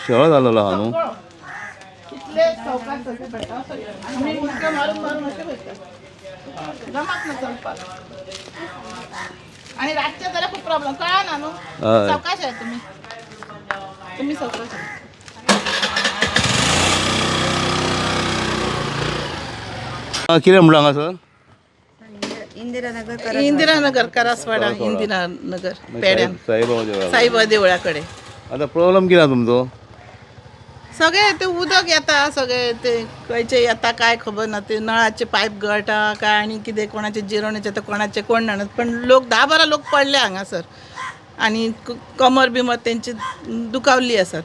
शेळ झालेलो हा न्हू. कितले चौकात सगळे भेटा आम्ही मुटक्या मारून मारून असे भेटतात जमात ना चलपाक. आणि रातच्या जाल्यार खूप प्रॉब्लेम कळा ना न्हू. हय. चौकाश आहे तुम्ही चौकाश आहे. कितें म्हणटा हांगासर इंदिरानगर करासवाडा इंदिरानगर पेड्यां साईबाबा देवळा. साईबाबा देवळाकडे आता प्रॉब्लेम कितें तुमचो? सगळे ते उदक येता सगळे ते खंयचे येता काय खबर ना. ते नळाचे पाईप गळटा काय आणि कितें कोणाचे जिरवण्याचे तर कोणाचे कोण जाणत. पण लोक 10-12 लोक पडले हांगासर आणि कमर बिमर त्यांची दुखावली आसात.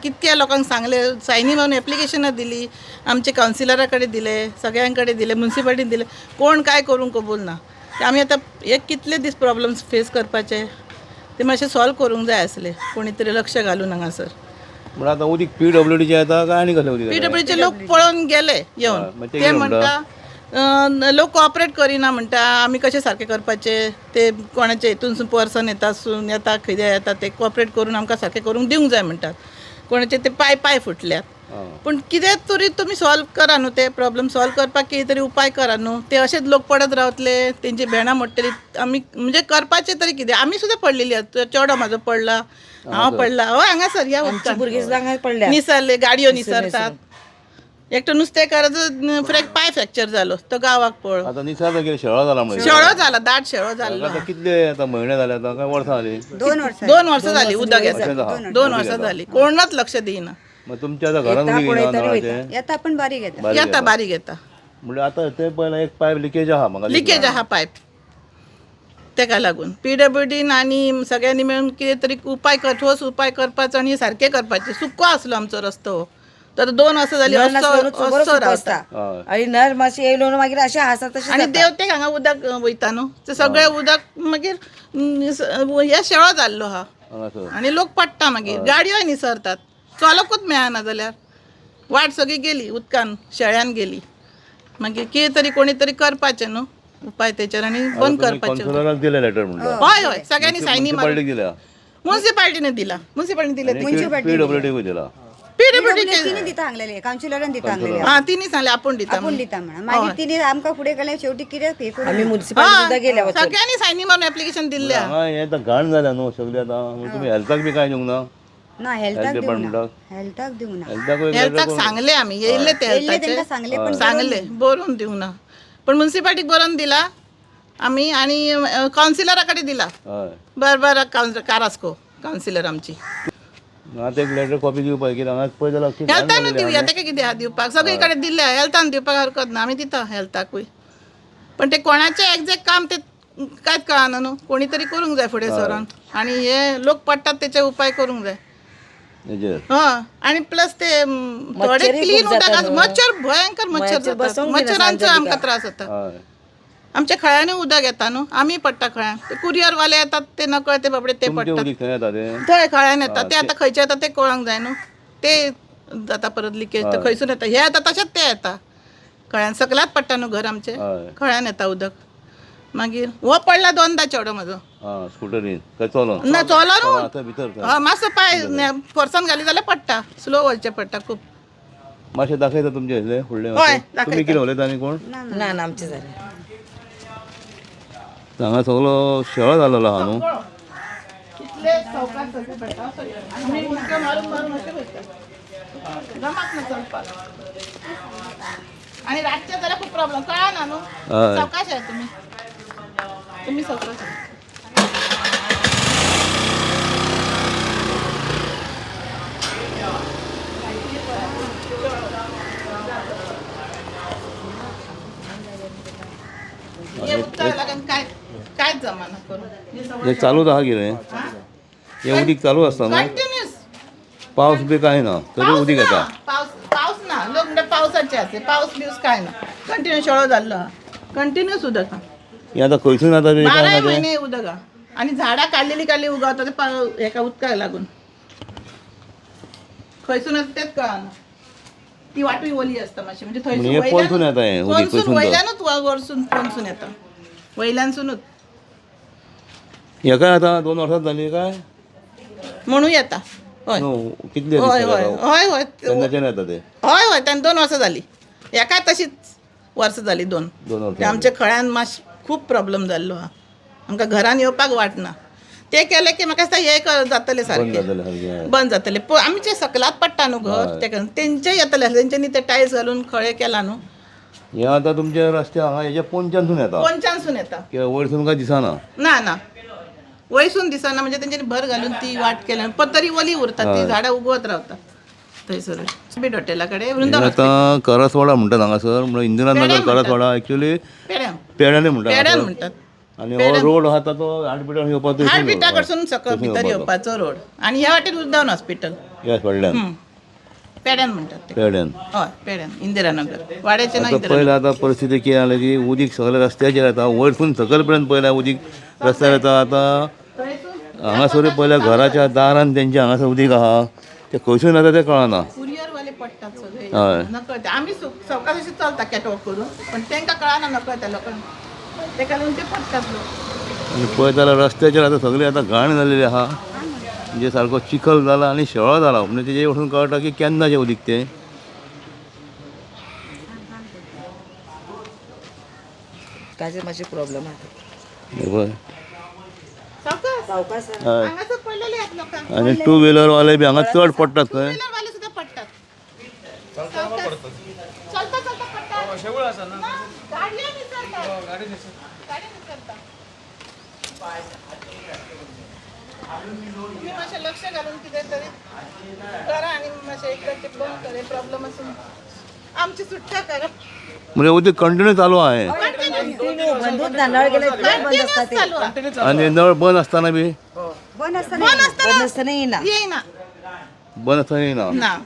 कितक्या लोकांक सांगले सायनी मारून एप्लिकेशनां दिली आमचे कावन्सिलराकडे दिले सगळ्यांकडे दिले म्युन्सिपाल्टीन दिले कोण काय करूंक कबूल ना. आमी आतां एक कितले दीस प्रॉब्लेम्स फेस करपाचे ते मातशें सॉल्व करूंक जाय आसले कोणी तरी लक्ष घालून हांगासर. पण आता उदीक PWDचे येता काय आनी कसले उदीक येता? PWDचे लोक पळोवन गेले येवन. मग ते ते कितें म्हणटा लोक कोऑपरेट करिना म्हणटा आमी कशें सारकें करपाचे. ते कोणाचे हितून पर्सन येता सून येता खंय येता ते कोऑपरेट करून आमकां सारकें करूंक दिवंक जाय म्हणटात. कोणाचे ते पाय फुटल्यात. पण कितें तरी तुमी सॉल्व करा न्हू. ते प्रॉब्लेम सॉल्व करपाक कितें तरी उपाय करा न्हू. ते अशेंच लोक पडत रावतले तेंची भेणां मोडटली. आमी म्हणजे करपाचें तरी कितें. आमी सुद्दां पडलेली आसा. चेडो म्हाजो पडला हांव पडला हय हांगासर या भुरगीं निसरले गाडयो निसरतात. एकटो नुस्तेकाराचो पाय फ्रॅक्चर जालो तो गांवाक पळो. आता निसर्ग कितें शेळो जाला म्हणजे शेळो जाला दाट शेळो जाल्लो. आता कितले आता म्हयने जाले आता काय वर्सां जाली? 2 वर्सां जाली उदक येता. 2 वर्सां जाली कोणच लक्ष दिना. मग तुमच्या आता घरान उदीक येना नळाचें? येता पण बारीक येता. येता बारीक येता. म्हणजे आता ते पहिला एक पायप लिकेज आहा म्हाका लिकेज आहा पायप तेका लागून PWDन आणि सगळ्यांनी मेळून कितें तरी उपाय ठोस उपाय करपाचो आणि सारकें करपाचें. सुक्को आसलो आमचो रस्तो तर 2 वर्सां जाली असो रावता. आणि नर मातशी येयलो मागीर अशें आसा तशें आणि देवतेक हांगा उदक वयता न्हू ते सगळें उदक मागीर हे शेळो जाल्लो आहा हांगासर. आणि लोक पडटा मागीर गाडयोय निसरतात चलोकूच मेळना जाल्यार वाट सगळी गेली उदकान शेळ्यान गेली. मागीर कितें तरी कोणी तरी करपाचें न्हू उपाय तेचेर आणि बंद करपाचें. कावन्सिलराक दिले लेटर म्हणटा. हय सगळ्यांनी सायनी मारून दिल्या म्युन्सिपाल्टीने दिला. म्युन्सिपाल्टीने दिले PWD दिला. PWD तिने दिता हांगलेले कावन्सिलरान दिता हांगलेले हा तिने सांगले आपण दिता आपण दिता म्हणून मागीर तिने आमकां फुडें केलें शेवटी कितें हे करून आमी सगळ्यांनी सायनी मारून एप्लिकेशन दिल्या. हांगा हें आतां घाण जाल्या न्हू सगळी आतां. म्हणजे तुमी हेल्थाक बी काय दिवंक ना? ना हेल्थाक दिवना हेल्थाक सांगले आमी येयले ते तेंका सांगले पण सांगले बरोवन दिवंक ना. पण म्युन्सिपाल्टीक बरोवन दिला आमी आणि कावन्सिलराकडे दिला. बरबर कारास्को कावन्सिलर आमची. आता एक लेटर कॉपी दिवपाक कितें हांगा पळय जाल्यार हेल्थान दिवया तेका कितें आहा दिवपाक सगळी कडेन दिल्या हेल्थान दिवपाक हरकत ना आमी दिता हेल्थाकूय. पण ते कोणाचें एग्जॅक्ट काम ते कांयच कळना न्हू. कोणी तरी करूंक जाय फुडें सरून आणि हे लोक पडटात तेचे उपाय करूंक जाय. हय आणि प्लस ते थोडे क्लीन उदक मच्छर भयंकर मच्छर जातात. मच्छरांचो आमकां त्रास जाता. आमच्या खळ्यांनी उदक येता न्हू आमी पडटा खळ्यान. ते कुरियरवाले येतात ते नकळते बाबडे ते पडटात थंय खळ्यान येता. ते आतां खंयचे येता ते कळोंक जाय न्हू. ते जाता परत लिकेज तर खंयसून येता हे येता तशेंच ते येता खळ्यान सकलात पडटा न्हू घर आमचे खळ्यान येता उदक. मागीर हो पडला 2दा चेडो म्हाजो स्कुटरीन काय चलोन ना चलो भितर मातसो पाय फोर्सान घाली जाल्यार पडटा स्लो वळचें पडटा खूब. मातशें दाखयता तुमचे फुडलें हय तुमी कितें उलयता आनी कोण ना ना आमचें जालें. हांगा सगळो शेळो जालेलो आहा न्हू. कितले चौकात सगळे भेटा आमी मुटक्या मारून मारून अशें वयतात जमात ना चलपाक. आणि रातच्या जाल्यार खूब प्रॉब्लेम कळा ना न्हू. चौकाश आहे तुम्ही चौकाश आहे. हे उदकाक लागून कांयच जमाना करूं. हे चालूच आहा कितें हे उदीक चालू आसता न्हू. कंटिन्यूस पावस बी काय ना तरी उदीक येता. पावस ना लोक म्हणटा पावसाचे आसे पावस बिवस काय ना कंटिन्यू शेळो जाल्लो आहा कंटिन्यूस उदक आहा. हे आतां खंयसून येता ते 12 म्हयने उदक आहा. आणि झाडां काडलेली उगवता ते हेका उदकाक लागून खंयसून येता तेच कळना. ती वाटूय ओली आसता मातशी म्हणजे पोंसून येता हें उदीक खंयसून वयल्यानूच वरसून पोंसून येता वयल्यानसूनच. हेका आतां 2 वर्सां जाली काय म्हणून येता हय कितले दीस हय जाले हय आता? हय हय तेन्नाच्यान येता ते हय हय त्यान 2 वर्सां जाली एका तशीच वर्सां जाली 2 2 वर्सां ते आमच्या खळ्यान खूब प्रॉब्लेम जाल्लो आहा आमकां घरान येवपाक वाट ना ते केले की म्हाका दिसता हे जातले बंद सारके जातले सारके. बंद जातले आमचे सकलात पडटा न्हू घर हय. तेका तेंचे येतले तेंच्यांनी ते टायल्स घालून खळे केला न्हू हे आता तुमचे रस्ते हांगा हेजे पोंच्यानसून येता पोंच्यानसून येता किंवा वयरसून काय दिसना. ना वयसून दिसना म्हणजे तेंच्यांनी भर घालून ती वाट केल्या पण तरी ओली उरता ती झाडां उगवत रावता थंयसर स्पीड हॉटेला कडेन वृंदावन आता करसवाडा म्हणटात हांगासर म्हणजे इंदिरा नगर पेड्यां म्हणटात. करसवाडा एक्चुअली पेड्यां पेड्याने म्हणटात पेड्यान हांगासर. म्हणटात आणि हो रोड आहा तो हाडपिटान येवपाचो हाडपिटा कडसून सकल भितर येवपाचो रोड आणि ह्या वाटेन वृंदावन हॉस्पिटल येस व्हडल्यान पेड्यान म्हणटात ते पेड्यान. हय पेड्यान इंदिरानगर वाड्याचे ना आता पयला आता परिस्थिती कितें जाली की उदीक सगळ्या रस्त्याचेर येता वयरसून सकल पर्यंत पयला उदीक रस्त्यार येता. आतां हांगासर पयल्या घराच्या दारान तेंचे हांगासर उदीक आहा ते खंयसून येता ते कळना. कुरियर वाले पडटात सगळे हय. नकळते आमी सवकास अशी चलता कॅटवॉक करून पण तेंकां कळना नकळत्या लोकांक तेका लागून ते पडटात लोक आनी पळयत जाल्यार रस्त्याचेर आतां सगळी आतां घाण जाल्लेली आहा म्हणजे सारको चिखल जाला आनी शेळो जाला म्हणजे तेजे वचून कळटा की केन्नाचें उदीक तें. काजे मातशे प्रॉब्लेम आहा हे पळय. सवकास सावकास हय. हांगासर पडलेले आहेत लोकांक आनी 2 व्हिलर वाले बी हांगा चड पडटात खंय. व्हिलर वाले सुद्धा पडतात चलता पडतात शेवळ आसा ना गाडयो निसरतात गाडी निसरतात तुम्ही मातशें लक्ष घालून कितें तरी करा आणि मातशें एकदा ते बंद करे प्रॉब्लेम असून आमची सुट्टा करा म्हणजे उदीक कंटिन्यू चालू आहे बंदूच ना नळ गेले बंद असतात ते चालू आहे. आणि नळ बंद असताना बी बंद असताना येईना येईना बंद असताना येईना ना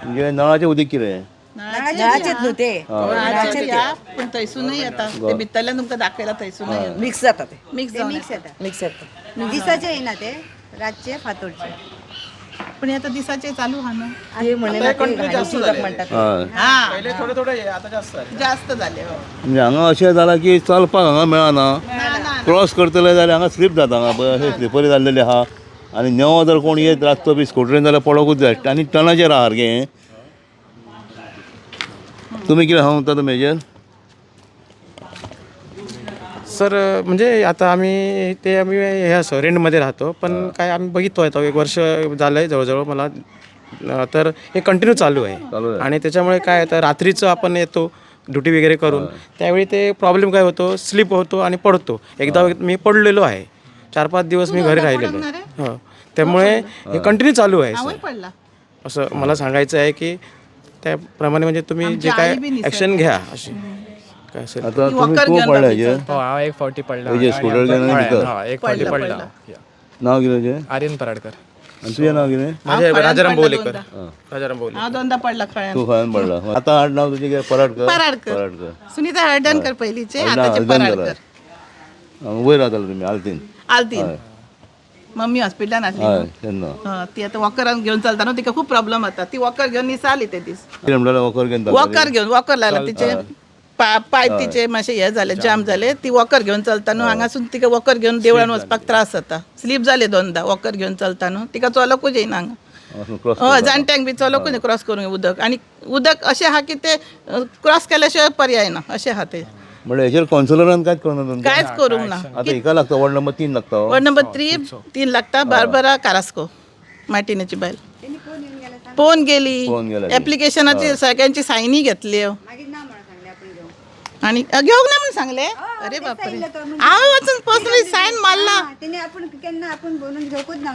म्हणजे नळाचें उदीक कितें. नळाचेच न्हू ते नळाचे या पण थंयसूनय येता ते भितरल्यान तुमकां दाखयला थंयसूनय येता मिक्स जाता ते मिक्स ते जावन मिक्स येता. येतात मिक्स येतात दिसाचे येईना ते रातचे फातोडचे पण हे आता दिसाचे चालू हा ना ते म्हणे ना ते घाणीचुरक म्हणतात ते. हय. हा जास्त झाले हो म्हणजे हांगा अशें जालां की चलपाक हांगा मेळना ना क्रॉस करतले जाल्यार हांगा स्लीप जाता हांगा पळय अशें स्लिपरी जाल्लेले आहा आनी नेवो जर कोण येत रातचो बी स्कुटरीन जाल्यार पडोकूच जाय आनी टनाचेर आहा सारकें. तुमी कितें सांगता तुमी हेजेर. सर म्हणजे आता आम्ही हे असं रेंटमध्ये राहतो पण काय आम्ही बघिततो आहे तो 1 वर्ष झालं आहे जवळजवळ मला तर हे कंटिन्यू चालू आहे आणि त्याच्यामुळे काय आहे तर रात्रीचं आपण येतो ड्युटी वगैरे करून त्यावेळी ते प्रॉब्लेम काय होतो स्लिप होतो आणि पडतो. एकदा मी पडलेलो आहे 4-5 दिवस मी घरी राहिलेलो आहे. हो त्यामुळे हे कंटिन्यू चालू आहे आवय सर पडला असं मला सांगायचं आहे की त्याप्रमाणे म्हणजे तुम्ही जे काय ॲक्शन घ्या अशी काय असेल. आता तुम्ही खूप पडला हेजेर हो हांव एक फावटी पडला हेजेर स्कुटर घेवन भितर. हय एक फावटी पडला नांव कितें तेजें आर्यन पराडकर आनी तुजें नांव कितें. माझे राजाराम बोलेकर दोनदा. राजाराम बोले हांव दोनदा पडला खळ्यान तूं खंय पडला आतां हाड नांव तुजें कितें पराडकर. पराडकर सुनीता हळदणकर पयलींचे आतांचे पराडकर वयर रावताले तुमी आलतीन. आलतीन मम्मी हॉस्पिटलान आसली हय तेन्ना न्हू. ती आतां वॉकरान घेवन चलता न्हू तिका खूब प्रॉब्लेम जाता ती वॉकर घेवन निसाली ते दीस कितें म्हणटाले वॉकर घेवन वॉकर लागला तिचे पाय तिचे मातशे हे जाले जाम जाले ती वॉकर घेवन चलता न्हू हांगासून तिका वॉकर घेवन देवळान वचपाक त्रास जाता स्लीप जाले 2दा वॉकर घेवन चलता न्हू तिका चलोकूच येयना हांगा क्रॉस हय जाणट्यांक बी चलोकूच क्रॉस करूंक उदक आनी उदक अशें आहा की ते क्रॉस केल्या पर्याय ना अशें आहा ते म्हणजे हेजेर कॉन्सलरान कांयच करना तुमकां. कांयच करूंक ना आतां हिका लागता वॉर्ड नंबर 3 लागता हो. वॉर्ड नंबर 3 लागता बार्बरा कारास्को मार्टिनेची बायल पोवन गेली पोवन गेल्या ती. एप्लिकेशनाची सगळ्यांची सायनी घेतली मागीर ना म्हणून सांगले आपण घेऊ आणि घेवंक ना म्हणून सांगले अरे बापरे हांव वचून पर्सनली सायन मारला त्याने आपण केन्ना आपण बनवून घेऊकूच ना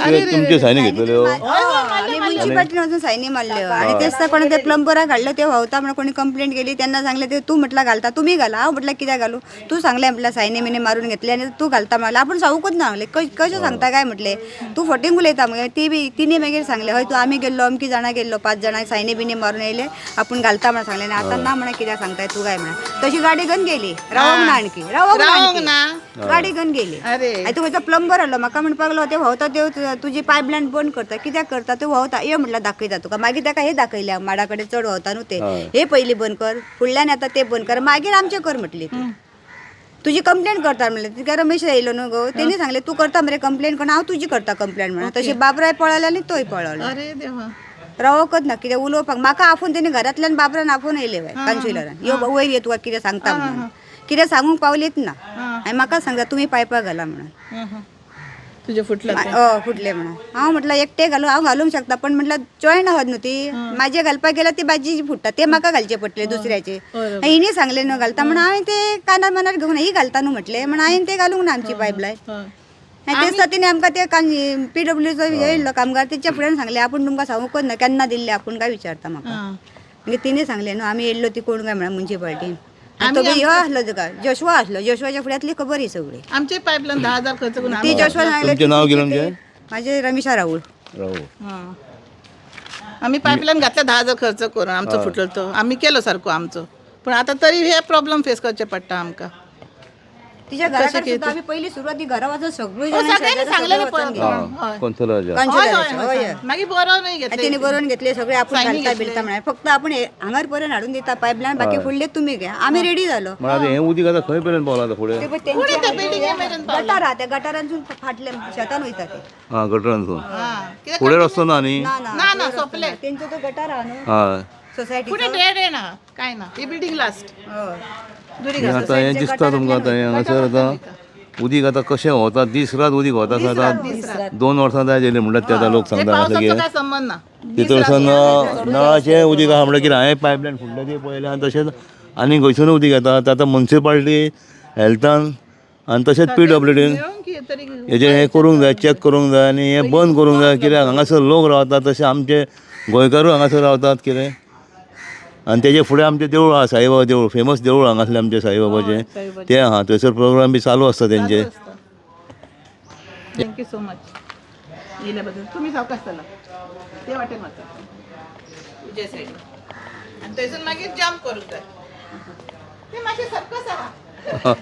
अरे तुमचे सायनी घेतलेल्यो. आणि म्युन्सिपाल्टीने अजून सायनी मारल्यो आणि तेच कोणी ते प्लंबराक हाडलं ते व्हावता म्हणून कोणी कंप्लेंट केली त्यांना सांगले ते तू म्हटलं घालता तुम्ही घाला हांव म्हटलं कित्याक घालू तू सांगले म्हटलं सायनी मिने मारून घेतले आणि तू घालता म्हणलं आपण सांगूकच ना सांगले कशें सांगता काय म्हटले तू फटींग उलयता मग ती बी तिने मागीर सांगले हय तू आम्ही गेल्लो अमकी जाणां गेल्लो 5 जाणां सायनी बिनी मारून येयले आपण घालता म्हणून सांगले आणि आता ना म्हणा कित्याक सांगताय तू काय म्हणा तशी गाडी घेऊन गेली रावंक ना आणखी रावंक ना गाडी घेऊन गेली अरे तू खंयचो प्लंबर आलो म्हाका म्हणपाक लागलो ते व्हावता ते तुजी पायपलायन बंद करता कित्याक करता ते व्हावता ये म्हटलं दाखयता तुका मागीर ताका हे दाखयल्या माडा कडेन चड व्हावता न्हू ते हे पयलीं बंद कर फुडल्यान येता ते बंद कर मागीर आमचें कर म्हटली ती तुझी कंप्लेंट करता म्हणले तिका रमेश येयलो न्हू गो तेणी सांगले तू करता मरे कंप्लेंट कोण हांव तुजी करता कंप्लेंट म्हणून तशी बाबराय पळाले आनी तोय पळवलो अरे देवा रावकच ना कितें उलोवपाक म्हाका आफून तेणी घरांतल्यान बाबरान आफून येयले बाय काउन्सिलरान यो वयर ये तुका कितें सांगता म्हणून कितें सांगूंक पावलीत ना आनी म्हाका सांगता तुमी पायपाक घाला म्हणून तुझे फुटलं ते. फुटले म्हणून हांव म्हटलं एकटे घालू हांव घालूंक शकता पण म्हटलं जॉईन आहात न्हू ती माझे घालपाक गेल्यार ती भाजी फुटता ते म्हाका घालचे पडले दुसऱ्याचे हिणी सांगले न्हू घालता म्हणून हांवें ते कानार मनार घेऊन ही घालता न्हू म्हटले म्हणून हांवें ते घालूंक ना आमची पायपलायन हय. आणि तेच तिने आमकां ते PWचो येयल्लो कामगार तेच्या फुड्यान सांगले आपूण तुमकां सांगूंकच ना केन्ना दिल्ले आपूण काय विचारता म्हाका म्हणजे तिने सांगले न्हू आमी येयल्लो ती कोण काय म्हणा म्युन्सिपाल्टीन तो यो आसलो तुका जोशवा आसलो जोशवाच्या फुड्यांतली खबर ही सगळी आमचे पाईपलाईन 10,000 खर्च करून ती जोशवा सांगले तुमचें नांव कितें म्हणजे माझे रमेशा राहुल राहू आम्ही पाईपलाईन घातल्या 10,000 खर्च करून आमचो फुटलो तो आम्ही केलो सारको आमचो पण आता तरी हे प्रॉब्लेम फेस करचे पडटा आमकां तिच्या घराकडे सुद्धा आम्ही पहिली सुरुवाती घरा वाजून सगळी सगळ्यांनी सांगलेले हय. कौन्सिलराच्या मागीर बरोवन नाही घेतले तिने बरोवन घेतले सगळे आपण घालता बिलता म्हणाय फक्त आपण हांगार पर्यंत हाडून दिता पायपलायन बाकी फुडले तुम्ही घ्या आम्ही रेडी झालो पण आता हें उदीक आतां खंय पर्यंत पावला आतां फुडें पुढे त्या बिल्डिंगे मेरेन गटार आहा त्या गटारांसून फाटले शेतान वयता ते हां गटरांसून हा कित्याक फुडें रस्तो ना न्ही ना सोंपले तेंचो तो गटार आहा न्हू हय सोसायटी पुढे डेड आहे ना काय ना ही बिल्डिंग लास्ट दुरी आतां हें दिसता तुमकां आतां हें हांगासर आतां उदीक आतां कशें वता दीस रात उदीक वता खंय आतां 2 वर्सां जाय जाली म्हणटात ते आतां लोक सांगता पावसाचो काय संबंध ना तितून नळाचें उदीक आहा म्हणल्यार कितें हांवें पायपलायन फुडले ती पळयलें आनी तशेंच आनी खंयसून उदीक येता ते आतां म्युन्सिपाल्टी हेल्थान आनी तशेंच PWडीन मेळून कितें तरी हेजें हें करूंक जाय चॅक करूंक जाय आनी हें बंद करूंक जाय कित्याक हांगासर लोक रावतात तशें आमचे गोंयकारूय हांगासर रावतात कितें आनी तेजे फुडें आमचें देवूळ आहा साईबाबा देवूळ फेमस देवूळ हांगासलें आमचें साईबाबाचें तें आहा थंयसर प्रोग्राम बी चालू आसता तेंचे थँक्यू सो मच येयल्या बद्दल तुम्ही सावकाश चला ते वाटेन वचा तुजे सायडीन आनी थंयसून मागीर जम्प करूंक जाय ते मातशें सर्कस आहा